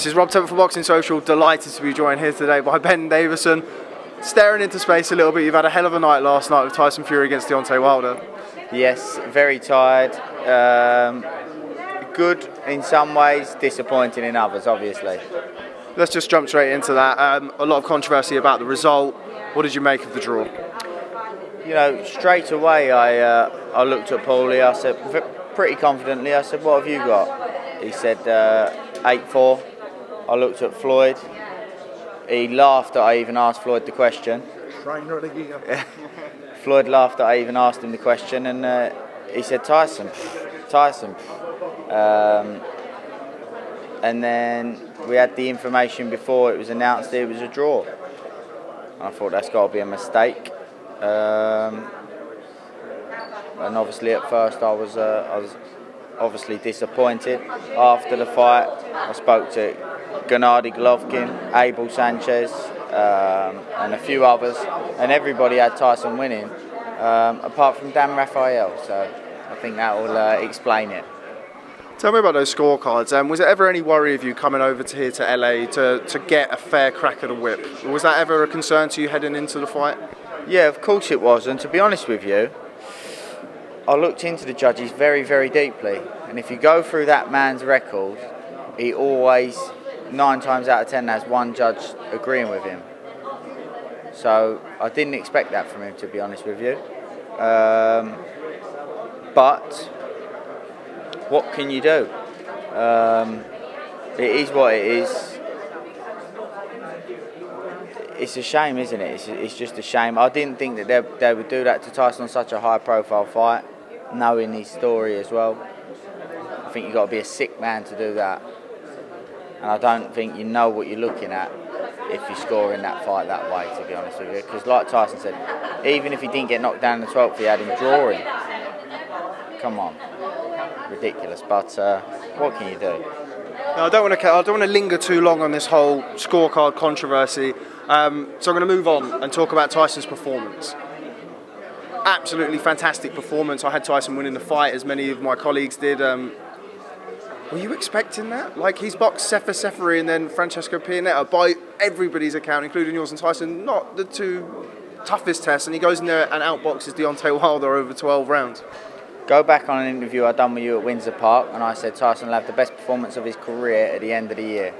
This is Rob Tebbutt for Boxing Social, delighted to be joined here today by Ben Davison. Staring into space a little bit, you've had a hell of a night last night with Tyson Fury against Deontay Wilder. Yes, very tired. Good in some ways, disappointing in others, obviously. Let's just jump straight into that. A lot of controversy about the result. What did you make of the draw? You know, straight away I looked at Paulie, I said, pretty confidently, I said, what have you got? He said 8-4. I looked at Floyd. He laughed that I even asked Floyd the question. Floyd laughed that I even asked him the question, and he said Tyson. And then we had the information before it was announced it was a draw. I thought that's got to be a mistake. And obviously at first I was obviously disappointed. After the fight, I spoke to Gennady Golovkin, Abel Sanchez, and a few others, and everybody had Tyson winning, apart from Dan Rafael. So I think that will explain it. Tell me about those scorecards. Was there ever any worry of you coming over to here to LA to get a fair crack at a whip? Was that ever a concern to you heading into the fight? Yeah, of course it was. And to be honest with you, I looked into the judges very, very deeply. And if you go through that man's record, he always, 9 times out of 10, has one judge agreeing with him. So I didn't expect that from him, to be honest with you. But what can you do? It is what it is. It's a shame, isn't it? It's just a shame. I didn't think that they would do that to Tyson on such a high-profile fight, knowing his story as well. I think you've got to be a sick man to do that. And I don't think you know what you're looking at if you score in that fight that way, to be honest with you. Because like Tyson said, even if he didn't get knocked down in the 12th, he had him drawing. Come on. Ridiculous. But what can you do? No, I don't want to linger too long on this whole scorecard controversy. So I'm going to move on and talk about Tyson's performance. Absolutely fantastic performance. I had Tyson winning the fight, as many of my colleagues did. Were you expecting that? Like, he's boxed Seferi and then Francesco Pianetta, by everybody's account, including yours and Tyson, not the two toughest tests, and he goes in there and outboxes Deontay Wilder over 12 rounds. Go back on an interview I done with you at Windsor Park, and I said Tyson will have the best performance of his career at the end of the year.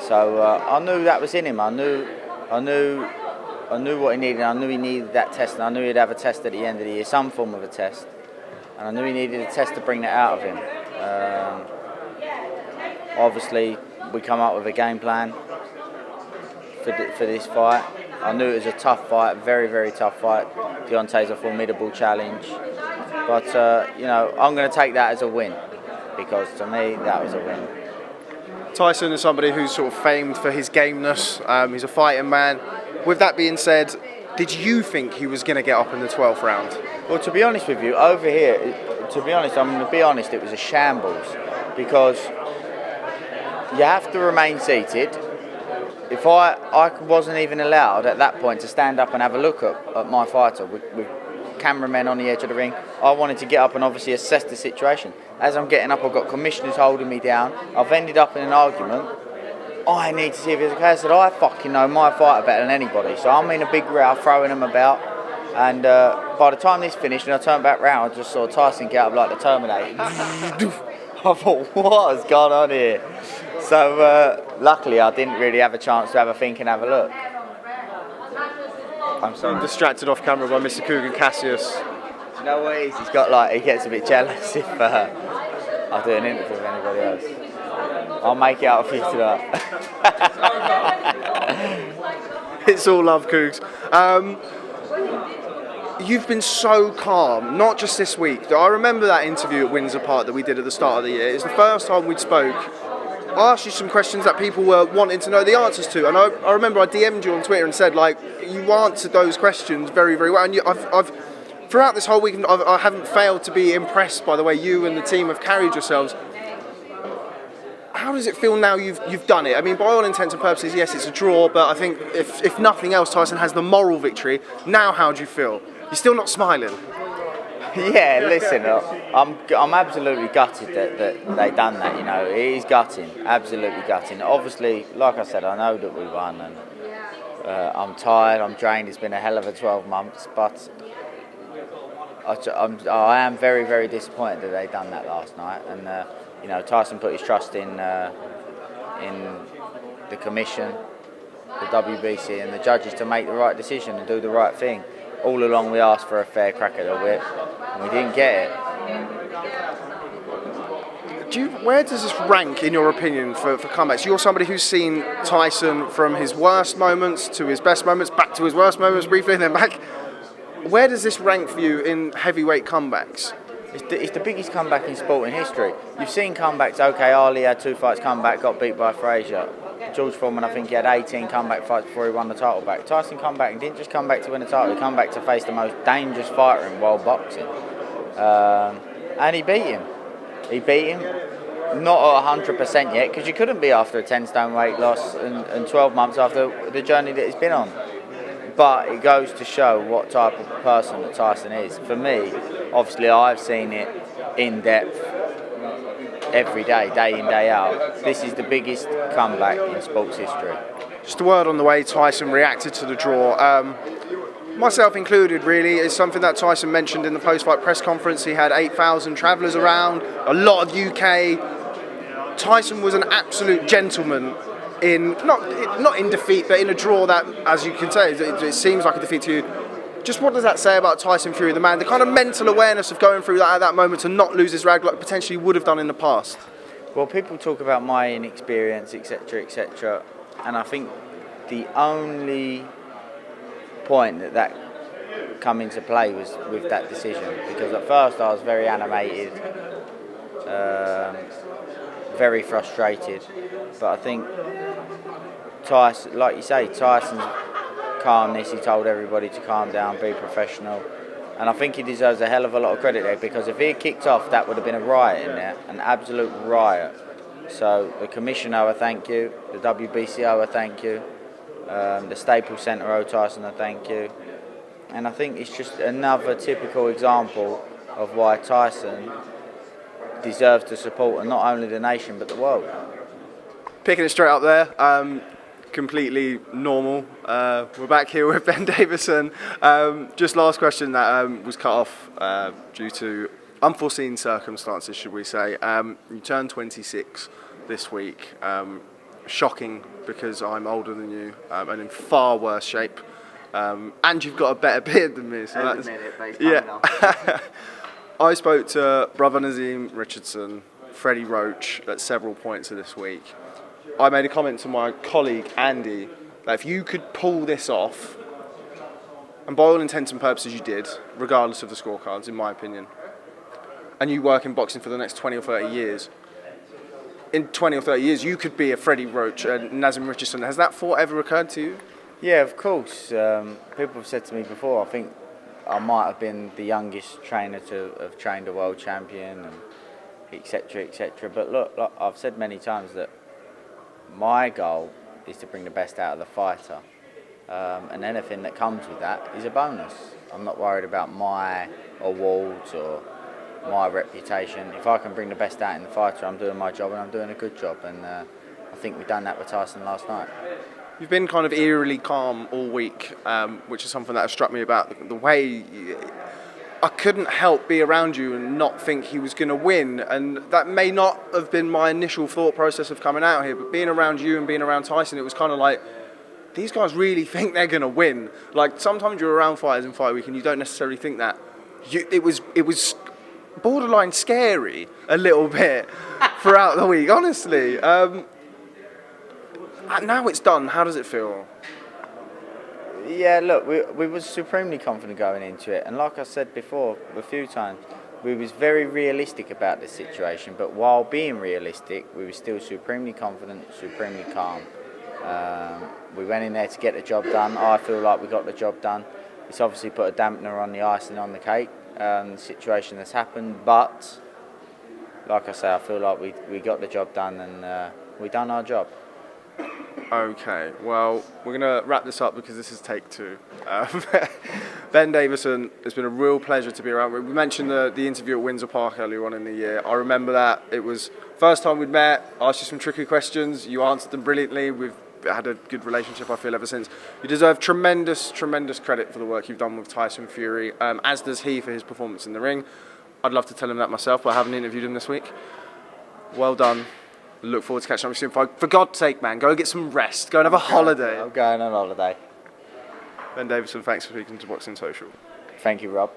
So I knew that was in him. I knew what he needed. I knew he needed that test, and I knew he'd have a test at the end of the year, some form of a test. And I knew he needed a test to bring that out of him. Obviously, we come up with a game plan for this fight. I knew it was a tough fight, very, very tough fight. Deontay's a formidable challenge. But, you know, I'm going to take that as a win, because to me, that was a win. Tyson is somebody who's sort of famed for his gameness. He's a fighting man. With that being said, did you think he was going to get up in the 12th round? Well, to be honest with you, over here, I'm going to be honest, it was a shambles, because you have to remain seated. If I wasn't even allowed at that point to stand up and have a look at my fighter with cameramen on the edge of the ring, I wanted to get up and obviously assess the situation. As I'm getting up, I've got commissioners holding me down. I've ended up in an argument. I need to see if it's okay. I said, I fucking know my fighter better than anybody. So I'm in a big row, throwing them about. And by the time this finished and I turned back round, I just saw Tyson get up like the Terminator. I thought, what has gone on here? So luckily I didn't really have a chance to have a think and have a look. I'm sorry. I'm distracted off camera by Mr. Cougar Cassius. Do you know what it is? He gets a bit jealous if I do an interview with anybody else. I'll make it out for you tonight. It's all love, Cougs. You've been so calm, not just this week. I remember that interview at Windsor Park that we did at the start of the year. It's the first time we'd spoke. I asked you some questions that people were wanting to know the answers to, and I remember I DM'd you on Twitter and said, like, you answered those questions very, very well. And I've throughout this whole week, I haven't failed to be impressed by the way you and the team have carried yourselves. How does it feel now you've done it? I mean, by all intents and purposes, yes, it's a draw, but I think if nothing else, Tyson has the moral victory. Now, how do you feel? You're still not smiling. Yeah, listen, I'm absolutely gutted that they done that. You know, it is gutting, absolutely gutting. Obviously, like I said, I know that we won, and I'm tired, I'm drained. It's been a hell of a 12 months, but I am very, very disappointed that they done that last night. And you know, Tyson put his trust in the commission, the WBC, and the judges to make the right decision and do the right thing. All along, we asked for a fair crack at the whip, and we didn't get it. Where does this rank, in your opinion, for comebacks? You're somebody who's seen Tyson from his worst moments to his best moments, back to his worst moments briefly, and then back. Where does this rank for you in heavyweight comebacks? It's the biggest comeback in sporting history. You've seen comebacks. Okay, Ali had 2 fights, comeback, got beat by Frazier. George Foreman, I think he had 18 comeback fights before he won the title back. Tyson come back and didn't just come back to win the title, he come back to face the most dangerous fighter in world boxing. And he beat him. He beat him, not at 100% yet, because you couldn't be after a 10-stone weight loss and 12 months after the journey that he's been on. But it goes to show what type of person that Tyson is. For me, obviously I've seen it in depth every day in, day out. This is the biggest comeback in sports history. Just a word on the way Tyson reacted to the draw. Myself included, really, is something that Tyson mentioned in the post-fight press conference. He had 8,000 travellers around, a lot of UK. Tyson was an absolute gentleman in not in defeat, but in a draw that, as you can say, it seems like a defeat to you. Just what does that say about Tyson Fury, the man, the kind of mental awareness of going through that at that moment and not lose his rag like potentially would have done in the past? Well, people talk about my inexperience, etc., and I think the only point that come into play was with that decision, because at first I was very animated, very frustrated, but I think Tyson, like you say, Tyson's calmness, he told everybody to calm down, be professional, and I think he deserves a hell of a lot of credit there, because if he had kicked off, that would have been a riot in there, an absolute riot. So the Commission owe a thank you, the WBC owe a thank you, the Staples Centre owe Tyson a thank you, and I think it's just another typical example of why Tyson deserves the support of not only the nation but the world. Picking it straight up there, completely normal. We're back here with Ben Davison. Just last question that was cut off due to unforeseen circumstances, should we say. You turned 26 this week. Shocking, because I'm older than you and in far worse shape. And you've got a better beard than me. So yeah. I spoke to brother Nazim Richardson, Freddie Roach at several points of this week. I made a comment to my colleague Andy that if you could pull this off, and by all intents and purposes you did, regardless of the scorecards, in my opinion, and you work in boxing for the next 20 or 30 years, in 20 or 30 years you could be a Freddie Roach and Nazim Richardson. Has that thought ever occurred to you? Yeah, of course. People have said to me before, I think I might have been the youngest trainer to have trained a world champion, and etc. But look, I've said many times that my goal is to bring the best out of the fighter, and anything that comes with that is a bonus. I'm not worried about my awards or my reputation. If I can bring the best out in the fighter, I'm doing my job and I'm doing a good job, and I think we've done that with Tyson last night. You've been kind of eerily calm all week, which is something that has struck me about the way I couldn't help be around you and not think he was going to win. And that may not have been my initial thought process of coming out here, but being around you and being around Tyson, it was kind of like, these guys really think they're going to win. Like, sometimes you're around fighters in fight week and you don't necessarily think that. It was borderline scary a little bit throughout the week, honestly. Now it's done, how does it feel? Yeah, look, we was supremely confident going into it, and like I said before a few times, we was very realistic about the situation, but while being realistic, we were still supremely confident, supremely calm. We went in there to get the job done. I feel like we got the job done. It's obviously put a dampener on the icing on the cake, the situation that's happened, but like I say, I feel like we got the job done, and we done our job. Okay, well, we're going to wrap this up because this is take 2. Ben Davison, it's been a real pleasure to be around. We mentioned the interview at Windsor Park earlier on in the year. I remember that. It was first time we'd met, asked you some tricky questions, you answered them brilliantly. We've had a good relationship, I feel, ever since. You deserve tremendous credit for the work you've done with Tyson Fury, as does he for his performance in the ring. I'd love to tell him that myself, but I haven't interviewed him this week. Well done. Look forward to catching up with you soon. For God's sake, man, go get some rest. Go and have a holiday. I'm going on holiday. Ben Davison, thanks for speaking to Boxing Social. Thank you, Rob.